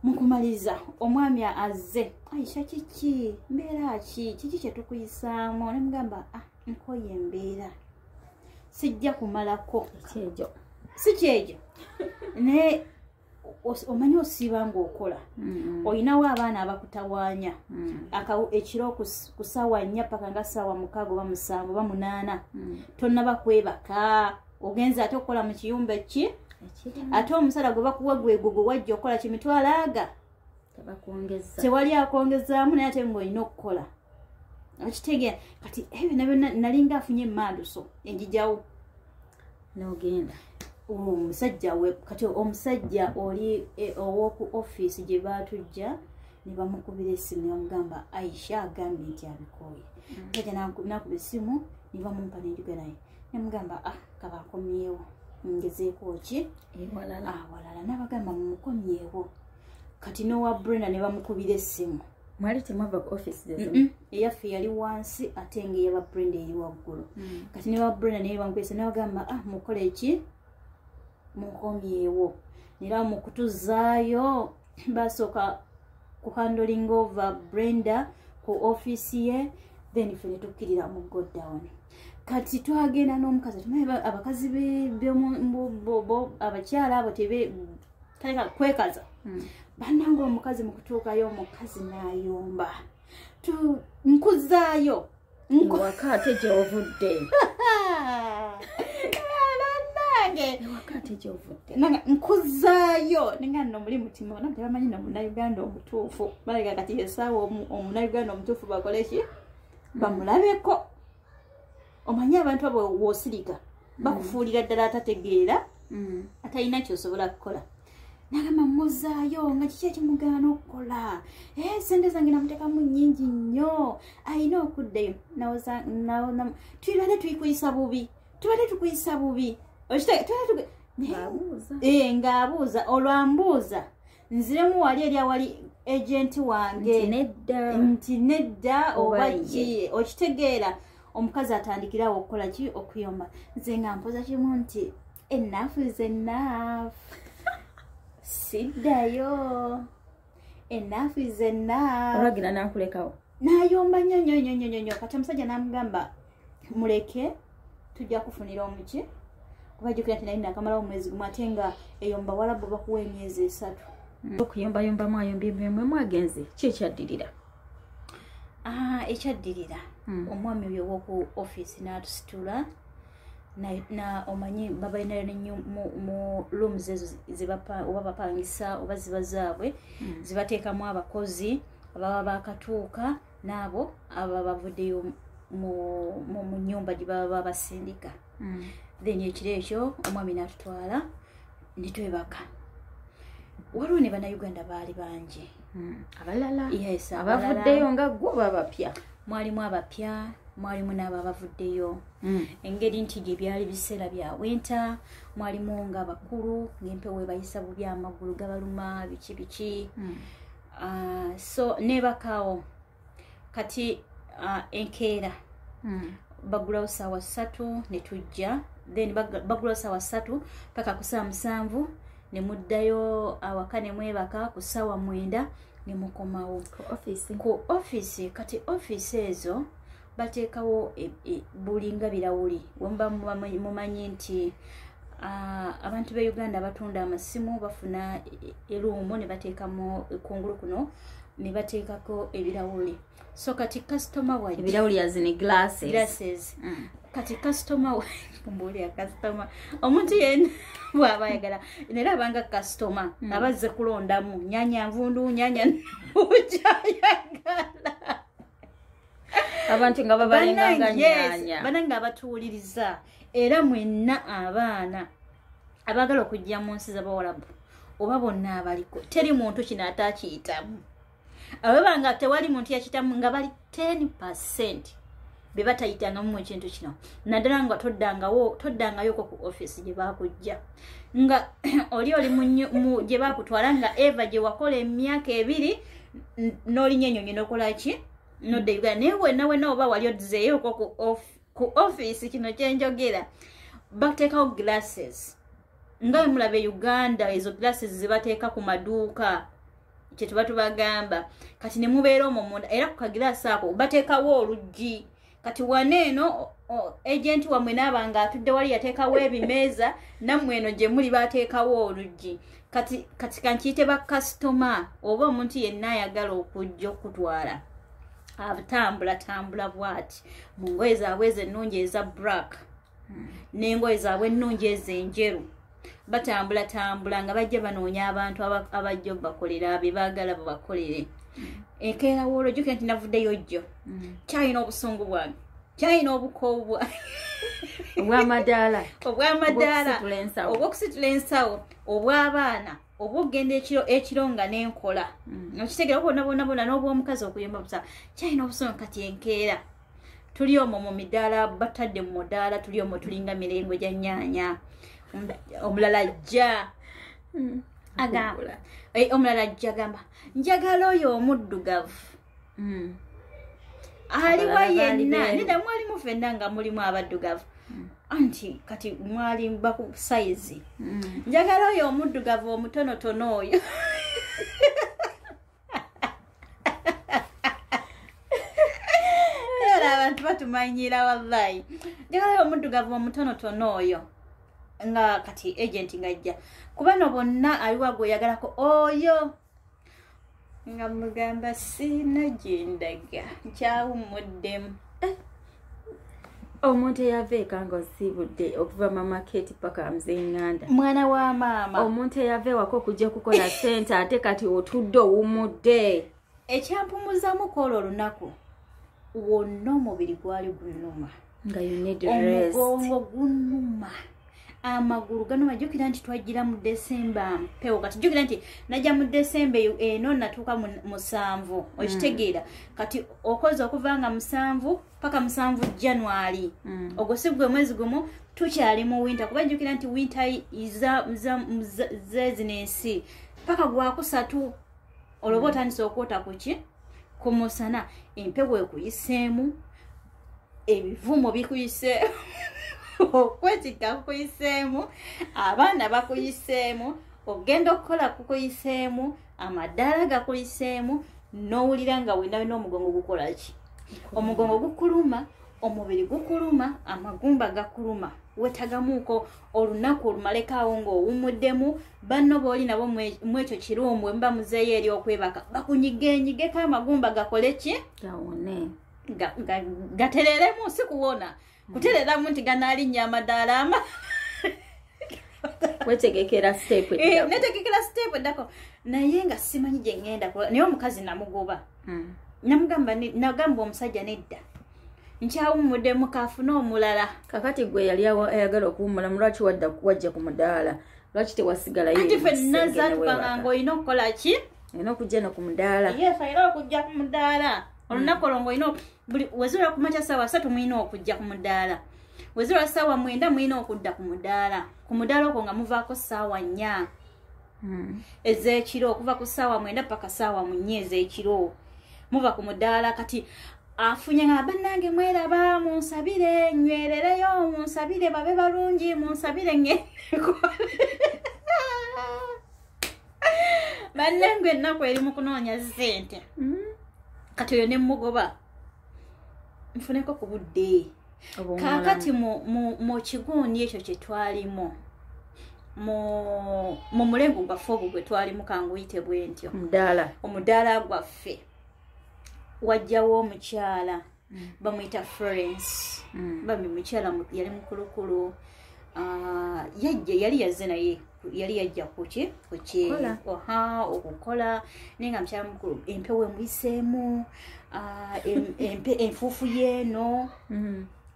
mukumaliriza omwami azze Aisha kiki mbeera kiki kyetukuyisaamu nemugamba nkoye embeera sijja kumalako ekyejo si kyejo naye omanyi osiiba ng'okola olinawo abaana abakutawaanya ekiro ku ssaawa 4 paka nga ssaawa 6 oba 7 oba 8 tonnaba kwebaka ogenza ate okukola mu kiyumba ki ate omusala gwe bakuwa gwegwo gwe wajja okukola kimitwalo aga tewali akwongezaamu naye ate ng'olina okukola okitegeera kati ebyo nabyo nalinga afunye emmanduso enjijawo n'ogenda omusajja we kati omusajja oli ow'oku office gye baatujja ne bamukubira essimu yamugamba Aisha agambye nti abikooye kati nakuba essimu ne bamumpa n'enjuga naye nemugamba kaba nkomyewo ngezeeko ki walala n'abagamba mumukomyewo kati n'owa Brenda ne bamukubira essimu mwali temwava ku office eyaffe yali wansi ate ng'eyaba Brenda eri waggulu kati ne wa Brenda naye bamukubira essimu n'abagamba mukole ki mukomyewo nera mukutuzaayo basooka ku handling over Brenda ku office ye then ffe ne tukkirira mu go down kati twagenda n'omukazi tumanyi abakazi abakyala abo kwekaza bannanga omukazi mu kutuukayo omukazi n'ayomba nkuzaayo waka ate gy'ovudde nkuzaayo nenga nno muli mutima bana tebamanyi no Munnayuganda omutuufu balaga kati esaawa Omunnayuganda omutuufu bakole ki bamulabeko omanyi abantu abo woosirika bakufuulira ddala atategeera atalina kyosobola kukola nagamba muzaayo nga kiki ekimugaana okukola sente zange namuteekamu nnyingi nnyo alina okuddayo tubadde tuyikuyisa bubi tubadde tukuyisa bubi ng'abuuza olwambuuza nziremu wali eri awali agenti wange nti nedda oba ki okitegeera omukazi atandikirawo okukola ki okuyomba nze nga mpoza kimu nti enough is enough siddayo enough is enough olwagira nakulekawo n'ayomba nnyo kati omusajja n'amugamba muleke tujja kufunira omuki kuba jjukira nti nali nakamalawo omwezi gumu ate nga eyomba Walabu bakuwa emyezi 3 okuyombayombamu ayombyebyemwe mwagenze ki ekyaddirira ekyaddirira omwami oyo w'oku office n'atusitula omanyi babalinayo mu rooms ezo oba bapangisa oba ziba zaabwe zibateekamu abakozi ababa bakatuuka n'abo aba bavuddeyo mu nnyumba gye baba basindika then ekiro ekyo omwami n'atutwala ne twebaka waliwo ne Bannayuganda baali bangi abalala yes abavuddeyo nga gwo babapya mwalimu abapya mwalimu n'abo abavuddeyo engeri nti gye byali biseera bya winter mwalimu nga bakulu ng'empewo ebayisa bubi amagulu gabaluma biki so nebakaawo kati enkeera bagulawo ssaawa 3 ne tujja then bagulawo ssaawa 3 paka ku ssaawa 7 ne muddayo awaka ne mwebaka ku ssaawa 9 ne mukomawo ku office kati office ezo bateekawo bulinga birawuli wemba mumanyi nti abantu be Uganda batunda amasimu bafuna eruumu ne bateekamu kungulu kuno ne bateekako ebirawuli so kati customer wa ebirawuli azini glasses kati customer kumbuli ya customer omuntu yenna bwaba yagala nera abanga customer abazze kulondamu nyanya nvundu nyanya ujayagala abantu nga babalenganga nyanya bananga abatuuliriza era mwenna abaana abagala okujja mu nsi z'Abawarabu oba bonna abaliko teri muntu kino atakiyitamu ababanga tewali muntu yakitamu nga bali 10% be batayitangamu mu kintu kino naddala nga toddangayo ku office gye bakujja nga oli mu gye bakutwala nga Eva gye wakola emyaka 2 n'olinya ennyonyi n'okola ki nodde Uganda naye wenna oba wali odzeeyo ku office kino kyenjogera bateekawo glasses nga mulabe Uganda ezo glasses zibateeka ku maduuka kye tuba tubagamba kati ne mubeera omwo munda era ku kagilasi ako bateekawo oluggi kati waneeno agent wamwe n'abanga atudde wali yateekawo ebimeeza nammwe eno gye muli bateekawo oluggi kati kankiyite ba customer oba omuntu yenna ayagala okujja okutwala atambula bwati mu ngoye zaabwe ez'ennungi eza black n'engoye zaabwe ennungi ez'enjeru batambula nga bajja banoonya abantu abajja bakolera bebaagala babakolere enkeera woolojjuke nti navuddeyo jjo kyalina obusungu bwange kyalina obukoowu obw'amadaala obw'okusitula ensawo obw'abaana obw'okugenda ekiro nga n'enkola okitegeera bonna n'obw'omukazi okuyomba busa kyalina obusungu kati enkeera tuli omwo mu midaala batadde mu mudaala tuli omwo tulinga mirengo gya nyaanya omulala ajja agamba omulala ajja agamba njagala oyo omuddugavu aliwa yenna nida mwalimu fenna nga mulimu abaddugavu anti kati mwali baku size njagala oyo omuddugavu omutonotono oyo era abantu batumanyira wallahi njagala oyo omuddugavu omutonotono oyo nga kati agent ngajja kubano bonna aliwa gwe yagalako oyo nga mugamba sina jendaga nkyawumuddemu omuntu eyava nga osibudde okuva mamaketi paka mzenganda mwana wa maama omuntu eyava ewaka okujja kukola sente ate kati otudde owumudde ekyampumuzamu kola olunaku wonna omubiri gwali gunuma nga you need rest omugongo gunuma amagulu ganuma jjukira nti twajjira mu Desemba mpewo kati jjukira nti najja mu Desemba eno natuuka mu 7 okitegeera kati okoze okuvanga mu 7 paka mu 7 January ogwo si gwe mwezi gumu tukyali mu winter kuba jjukira nti winter zezinensi paka gwakusatu oloba otandise okwota kuki ku musana empewo ekuyiseemu ebivumo bikuyiseemu okwetika kuyiseemu abaana bakuyiseemu ogenda okukola kukuyiseemu amadaala gakuyiseemu n'owulira nga wena omugongo gukola ki omugongo gukuluma omubiri gukuluma amagumba gakuluma wetagamuuko olunaku olumalekaawo ng'owumuddemu banno booli nabo mwekyo kiruumu mba muzeeyo eri okwebaka bakunyigenyigeko amagumba gakole ki gawone gatereremu si kuwona kutereramu nti ganaalinnya amadaala wetegekera step netegekera step eddako naye nga simanyi gye ngenda naye omukazi namugoba nagamba omusajja nedda nkyawumuddemu kaafuna omulala kakati gwe yali ayagala okuwumula mulwaki wajja ku mudaala lwaki tewasigalayo anti fenna zatukanga ng'olina okukola ki olina okujja no ku mudaala yes olina okujja ku mudaala olunaku olwo ng'olina wezula ku makya ssaawa 3 mulina okujja ku mudaala wezula ssaawa 9 mulina okudda ku mudaala okwo nga muvaako ssaawa 4 ez'ekiro okuva ku ssaawa 9 paka ssaawa 4 ez'ekiro muva ku mudaala kati afunye nga bannange mweraba munsabire nywerereyo munsabire babe balungi munsabire bannange ennaku eri mu kunoonya ssente kati oyo ne mugoba nfuneko ku budde kaakati mu kigundi ekyo kye twalimu mu mulengo gwaffe ogwo gwe twalimu kanguyite bwe ntyo omudaala gwaffe wajjawo omukyala bamuyita Florence bambi mukyala yali mukulukulu yali yazze naye yali yajja kuki okukola naye nga mukyala mukulu empewo emuyiseemu enfuufu yeeno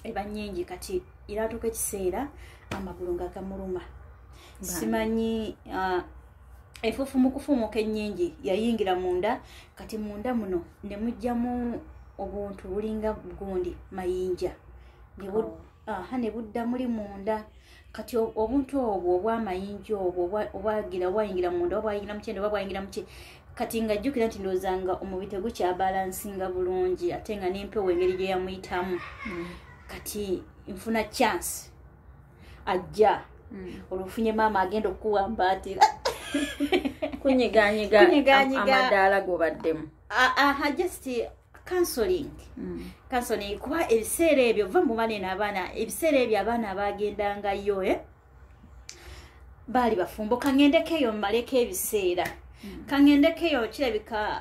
eba nnyingi kati iratuuka ekiseera amagulu nga gamuluma simanyi enfuufu mu kufumuuka ennyingi yayingira munda kati munda muno ne mujjamu obuntu bulinga gundi mayinja ne budda muli munda kati obuntu obwo obw'amayinja obwo obwayingira munda oba bwayingira mu kyende oba bwayingira mu ki kati nga jjukira nti ndoozanga omubiri tegukyabalansinga bulungi ate nga n'empewo engeri gye yamuyitamu kati nfuna chance ajja olufunye maama agenda okuwambaatira kunyiganyiga amadaala gobaddemu just counseling kuba ebiseera ebyo va mu banene abaana ebiseera ebyo abaana abagendangayo baali bafumbo kangendekeyo mmaleko ebiseera kangendekeyo kirabika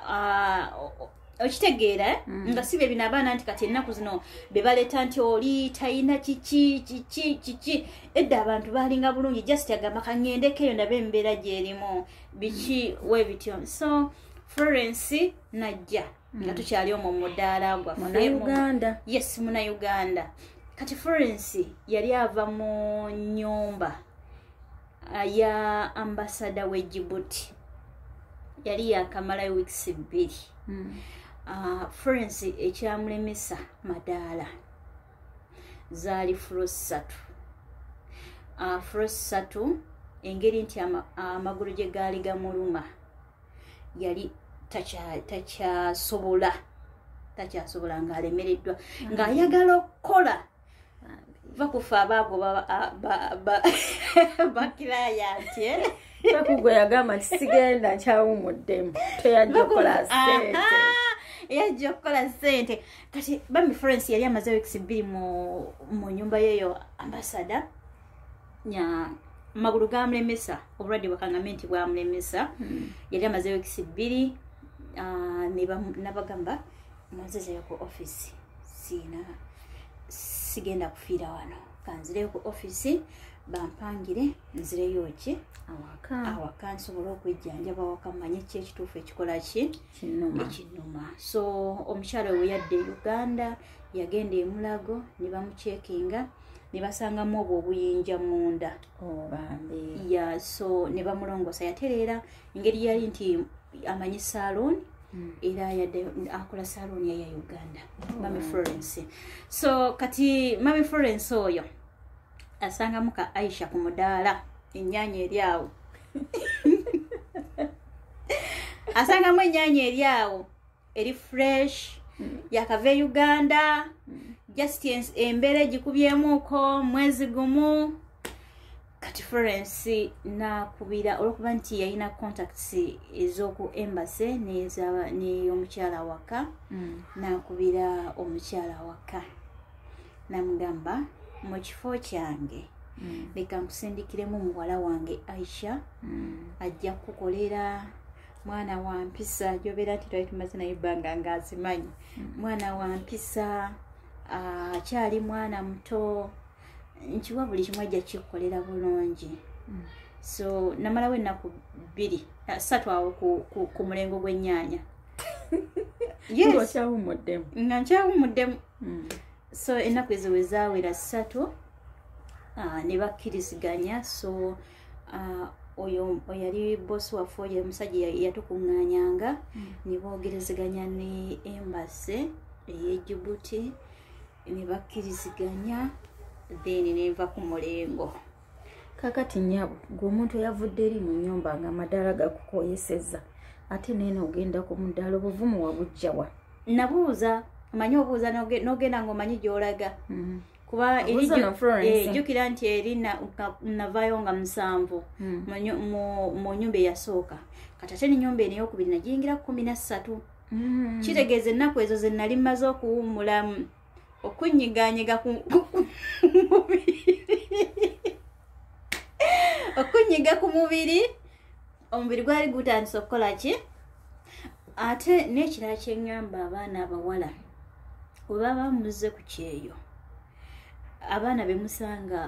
okitegeera nga si bye bino abaana nti kati ennaku zino be baleeta nti oli talina kiki edda abantu baalinga bulungi just agamba kangendekeyo ndabe embeera gyerimu biki webityo so Florence najja nga tukyali omwo mudaala gwaffe yes muna Uganda kati Florence yali ava mu nnyumba ya ambasada we Djibouti yali yakamalayo weeks 2 Florence ekyamulemesa madaala zaali fulo 3 engeri nti amagulu gye gaali gamuluma yali takyasobola ng'alemereddwa ng'ayagala okukola bakufa abaago bakirayanti bakugwe yagamba nti sigenda nkyawumuddemu teyajja okukola ssente yajja okukola ssente kati bambi Florence yali amaze weeks 2 mu nyumba yeyo ambasada magulu gamulemesa obulwadde bwakangambye nti bwamulemesa yali amaze weeks 2 nabagamba mwazezeyo ku office sigenda kufiira wano kanzireyo ku office bampangire nzireyo ki awaka nsobole okwejjanjaba waka manye ki ekituufu ekikola ki ekinuma so omukyala we yadde Uganda yagenda e Mulago ne bamucekinga ne basangamu obwo obuyinja munda so ne bamulongosa yatereera engeri yali nti amanyi salon era yadde akola salon ya Uganda Mami Florence so kati Mami Florence oyo asangamu ka Aisha ku mudaala ennyanya eri awo asangamu ennyanya eri awo eri fresh yakava Uganda just embeera gikubyemu mwezi gumu kati Florence nakubira olwokuba nti yalina contacts ez'oku embassy n'omukyala waka nakubira omukyala waka namugamba mu kifo kyange leka nkusindikiremu muwala wange Aisha ajja kukolera mwana wa mpisa jobera nti twali tumaze naye ebbanga ng'azimanyi mwana wa mpisa akyali mwana muto nkiwa buli kimu ajja kikukolera bulungi so namalawo ennaku 3 awo ku mulengo gw'ennyaanya yes nga nkyawumuddemu so ennaku ezo we zaawera 3 ne bakkiriziganya so oyo yali boss waffe oyo omusajja yatukuŋŋaanyanga ne boogerezeganya ne embassy ey'e Djibouti ne bakkiriziganya then neva ku mulengo. Kakati nnyabo gw'omuntu eyavudde eri mu nnyumba nga amadaala gakukoyesezza ate neena ogenda ku mudaala obuvumu wabujjawa? Nabuuza omanyi obuuza n'ogenda ng'omanyi gy'olaga kuba jjukira nti eri navaayo nga 7 mu nnyumba eyasooka kati ate n'ennyumba eno ey'okubiri nagiyingira 13 kitegeeza ennaku ezo ze nali mmaze okuwummulamu okunnyigaanyiga ku okunyiga ku mubiri omubiri gwali gutandise okukola ki ate n'ekirala kyeŋŋamba abaana abawala bwe baba muze ku kyeyo abaana bemusanga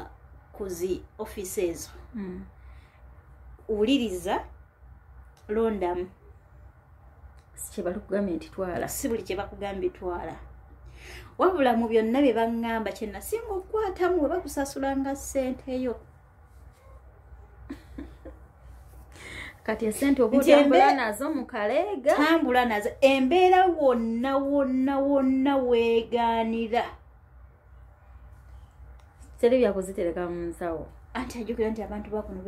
ku zi office ezo wuliriza londamu si kye balikugambye nti twala si buli kye bakugambye twala wabula mu byonna bye baŋŋamba kye nasinga okukwatamu we bakusasulanga ssente yo kati esente oba otambula nazo mu kaleega tambula nazo embeera wonna weegaanira teri byakuzitereka mu nsawo anti ajjukira nti abantu bakuno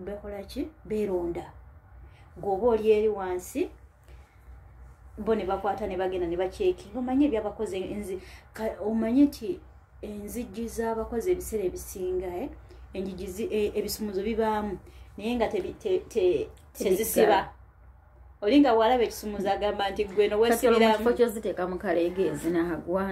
bekola ki beeronda gwoba oli eri wansi bo ne bakwata ne bagenda ne baceekinga omanyi ebyabakozi omanyi nti enzijji z'abakozi ebiseera ebisinga enjiji ebisumuzo bibaamu naye nga tezisiba olinga walaba ekisumuzo agamba nti gweno weesibiramu kyoziteeka mu kaleega ezinagwa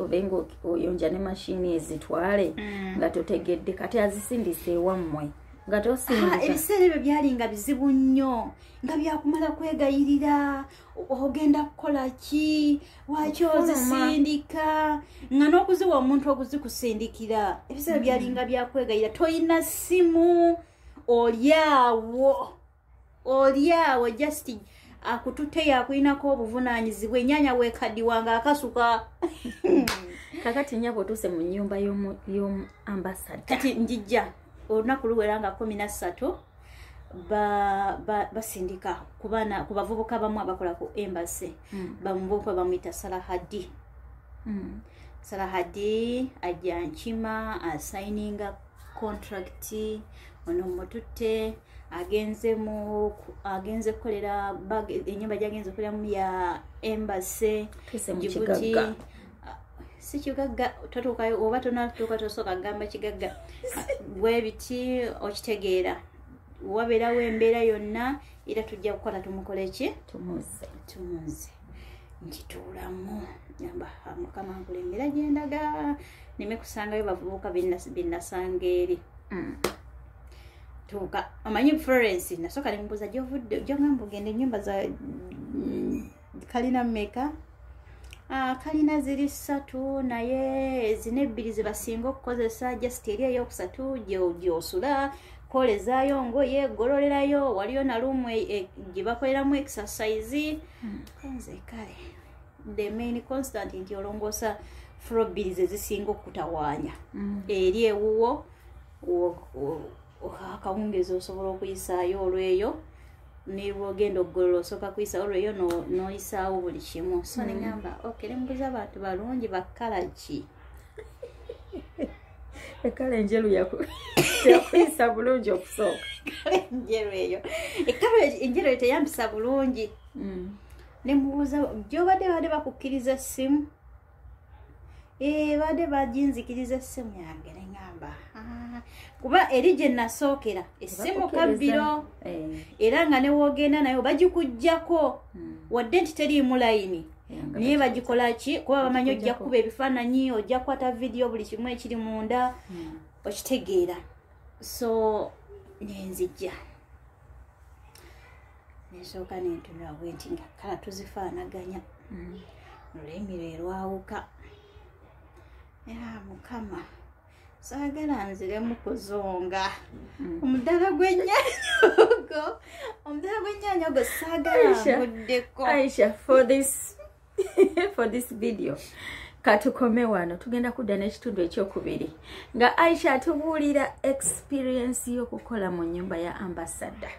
obenga oyonja ne mashini ezitwale nga totegedde kati azisindisa ewammwe nga tosindika ebiseera ebyo byali nga bizibu nnyo nga byakumala kwegayirira ogenda kukola ki waki ozisindika nga n'okuziwa omuntu okuzikusindikira ebiseera byali nga byakwegayira toyina simu olyawo just akutute yakulinako obuvunaanyizibwa ennyanya weekaddiwanga akasuka kakati nnyabo otuuse mu nnyumba y'omu ambasada kati njijja olunaku luwera nga 13 basindika ku bavubuka bamu abakola ku embassy bamuvubuka bamuyita Salahadi Salahadi ajja nkima asayininga contract ono mututte agenze kukolera ennyumba gyagenze okukoleramu ya embassy Djibouti si kigagga totuukayo oba tonatuuka tosooka kugamba kigagga bwe biti okitegeera wabeerawo embeera yonna era tujja kukola tumukole ki tumuze nkituulamu yamba mukama nkulembera gyendaga neme kusangayo bavubuka binnasanga eri tuuka amanyi Florence nasooka nembuuza gyovudde gyongamba ogenda ennyumba za kalina mmeka kalina ziri 3 naye zino 2 zebasinga okukozesa just eri eyokusatu gyosula kolezaayo ngoye gololerayo waliyo na ruumu gye bakoleramu exercise kanze kale the main constant nti olongoosa floor 2 zezisinga okutawaanya eri ewuwo akawungezi osobola okuyisaayo olweyo nebwogenda okugolola osooka kuyisa olweyo noyisaawo buli kimu so neŋŋamba okay nembuuza abantu balungi bakala ki ekala enjeru yakuyisa bulungi okusooka ekala enjeru eyo ekala enjeru eyo teyampisa bulungi nemubuuza gyobadde bakukkiriza essimu badde baginzikiriza essimu yange neŋŋamba kuba eri gye nasookera essimu kabbiro era nga newoogenda nayo bagikuggyako wadde nti teriimu layini naye bagikola ki kuba bamanyi ojja kuba ebifaananyi ojja kukwata vidiyo buli kimu ekiri munda okitegeera so nenzijja nesooka nentunula bwe nti nga kala tuzifaanaganya olulimi lwe lwawuka mukama saagala nziremu kuzonga omudaala gw'ennyaanya ogwo saagala nguddeko Aisha for this video katukome wano tugenda kudda n'ekitundu ekyokubiri nga Aisha atubuulira experience y'okukola mu nnyumba ya ambassador.